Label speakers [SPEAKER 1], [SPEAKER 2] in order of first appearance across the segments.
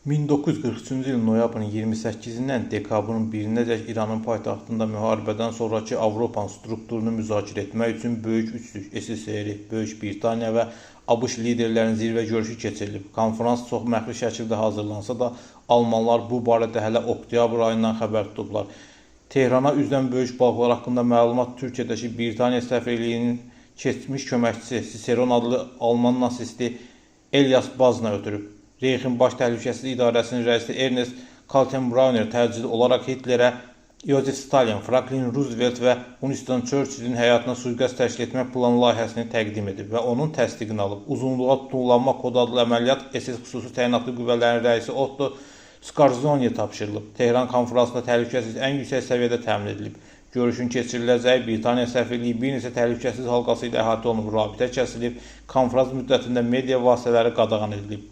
[SPEAKER 1] 1943-cü ilin noyabrın 28-dən dekabrın 1-ədək İranın paytaxtında müharibədən sonraki Avropanın strukturunu müzakirə etmək üçün Böyük Üçlük SSR, Böyük Britaniya və ABŞ liderlərinin zirvə görüşü keçirilib. Konferans çox məxfi şəkildə hazırlansa da, Almanlar bu barədə hələ oktyabr ayından xəbər tutublar. Tehrana üzdən böyük balıqlar haqqında məlumat Türkiyədəki Britaniya səfirliyinin keçmiş köməkçisi Siseron adlı Alman nasisti Elias Bazna ötürüb. Reyxin Baş Təhlükəsizlik İdarəsinin rəisi Ernest Kaltenbrunner təcili olaraq Hitlerə Yosif Stalin, Franklin Roosevelt və Winston Churchillin həyatına sui-qəsd təşkil etmək planı layihəsini təqdim edib və onun təsdiqini alıb. Uzunluğa tutulanma kod adlı əməliyyat SS xüsusi təyinatlı qüvvələrin rəisi Otto Skarzony'yə tapşırılıb. Tehran konferansında təhlükəsizlik ən yüksək səviyyədə təmin edilib. Görüşün keçiriləcəyi Britaniya səfirliyi bir neçə təhlükəsizlik halqası ilə əhatə olunub, rabitə kəsilib, konferans müddətində media vasitələri qadağan edilib.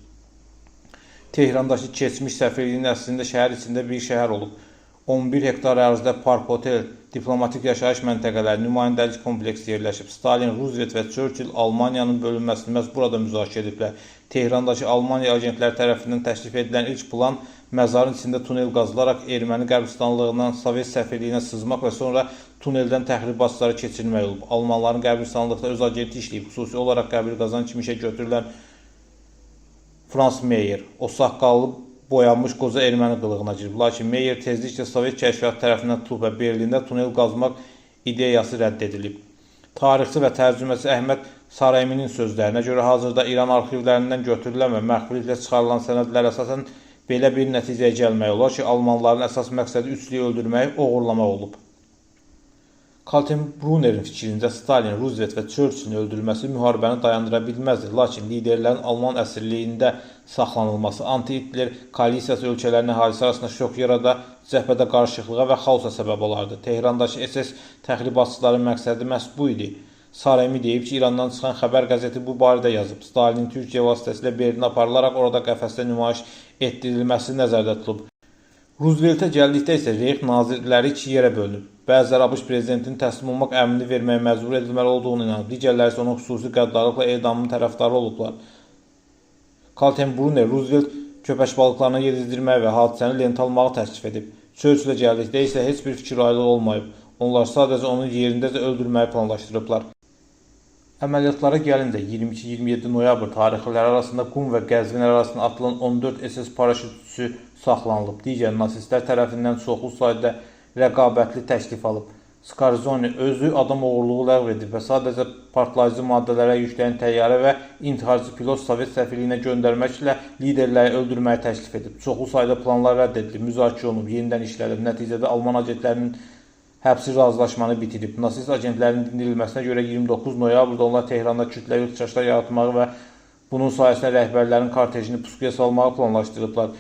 [SPEAKER 1] Tehrandakı keçmiş səfirliyin əslində şəhər içində bir şəhər olub. 11 hektar ərazidə park, otel, diplomatik yaşayış məntəqələri, nümayəndəlik kompleksi yerləşib. Stalin, Roosevelt və Churchill Almaniyanın bölünməsini məhz burada müzakirə ediblər. Tehrandakı Almaniya agentləri tərəfindən təklif edilən ilk plan məzarın içində tunel qazılaraq erməni qəbristanlığından Sovet səfirliyinə sızmaq və sonra tuneldən təxribatçıları keçirmək olub. Almanların qəbristanlıqda öz agenti işləyib, xüsusi olaraq qəbir qazan kimi işə götürülən Franz Meyer, o saqqallı boyanmış qoca erməni qılığına girib. Lakin Meyer tezliklə Sovet kəşfiyyatı tərəfindən tutulub və Berlində tunel qazmaq ideyası rədd edilib. Tarixçi və tərcüməçi Əhməd Sarayeminin sözlərinə görə hazırda İran arxivlərindən götürülən və məxfiliklə çıxarılan sənədlər əsasən belə bir nəticəyə gəlmək olar ki, Almanların əsas məqsədi üçlüyü öldürmək, oğurlamaq olub. Kaltenbrunnerin fikrincə Stalin, Roosevelt və Churchillin öldürülməsi müharibəni dayandıra bilməzdi. Lakin liderlərin Alman əsirliyində saxlanılması anti-Hitler koalisiyası ölkələrin əhalisi arasında şok yarada, cəbhədə qarışıqlığa və xaosa səbəb olardı. Tehrandakı SS təxribatçıların məqsədi məhz bu idi. Sarayemi deyib ki, İrandan çıxan xəbər qəzeti bu barədə yazıb. Stalinin Türkiyə vasitəsilə Berlinə aparılaraq orada qəfəsdə nümayiş etdirilməsi nəzərdə tutulub. Rooseveltə gəldikdə isə Reyx nazirləri iki yerə bölünüb. Bəziləri ABŞ prezidentinin təslim olmaq əmrini verməyə məcbur edilməli olduğunu inanıb. Digərləri isə onun xüsusi qəddarlıqla edamının tərəfdarı olublar. Kaltenbrunner Roosevelt köpək balıqlarına yedizdirməyi və hadisəni lentə almağı təklif edib. Churchillə gəldikdə isə heç bir fikir ayrılığı olmayıb. Onlar sadəcə onu yerindəcə öldürməyi planlaşdırıblar. Əməliyyatlara gəlincə 22-27 noyabr tarixləri arasında Qum və Qəzvin arasında atılan 14 SS paraşütçüsü saxlanılıb. Digər nasistlər tərəfindən çoxlu sayda rəqabətli təklif alıb. Skarzony özü adam oğurluğu ləğv edib və sadəcə partlayıcı maddələrə yükləyən təyyarə və intiharcı pilot Sovet səfirliyinə göndərməklə liderləri öldürməyi təklif edib. Çoxlu sayda planlar rədd edilib, müzakirə olunub, yenidən işlədib. Nəticədə Alman agentlərinin həbsi razılaşmanı bitirib. Nasist agentlərinin dindirilməsinə görə 29 noyabrda onlar Tehranda kütləvi ixtişaşlar yaratmağı və bunun sayəsində rəhbərlərin kortejini puskuya salmağı planlaşdırıblar.